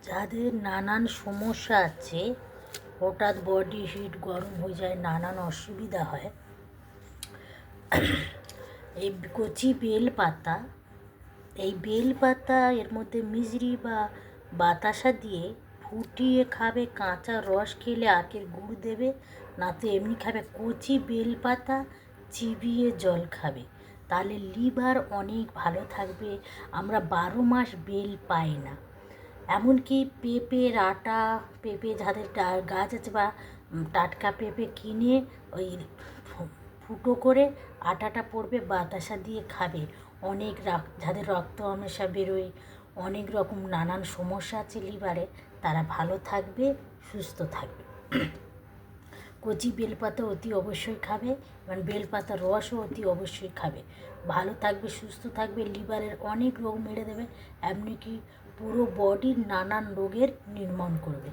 যাদের নানান সমস্যা আছে, হঠাৎ বডি হিট গরম হয়ে যায়, নানান অসুবিধা হয়, এই কচি বেলপাতা, এই বেলপাতা এর মধ্যে মিজরি বা বাতাসা দিয়ে ফুটিয়ে খাবে। কাঁচা রস খেলে আখের গুড় দেবে, না তো এমনি খাবে। কচি বেলপাতা চিবিয়ে জল খাবে, তাহলে লিভার অনেক ভালো থাকবে। আমরা 12 মাস বেল পাই না। এমনকি পেঁপের আটা, পেঁপে যাদের গাছ আছে বা টাটকা পেঁপে কিনে ওই ফুটো করে আটাটা পড়বে, বাতাসা দিয়ে খাবে। অনেক যাদের রক্ত আমাশা বেরোয়, অনেক রকম নানান সমস্যা আছে লিভারে, তারা ভালো থাকবে, সুস্থ থাকবে। কচি বেলপাতা অতি অবশ্যই খাবে, এবং বেলপাতার রসও অতি অবশ্যই খাবে। ভালো থাকবে, সুস্থ থাকবে, লিভারের অনেক রোগ মেরে দেবে, এমনকি পুরো বডির নানান রোগের নির্মূল করবে।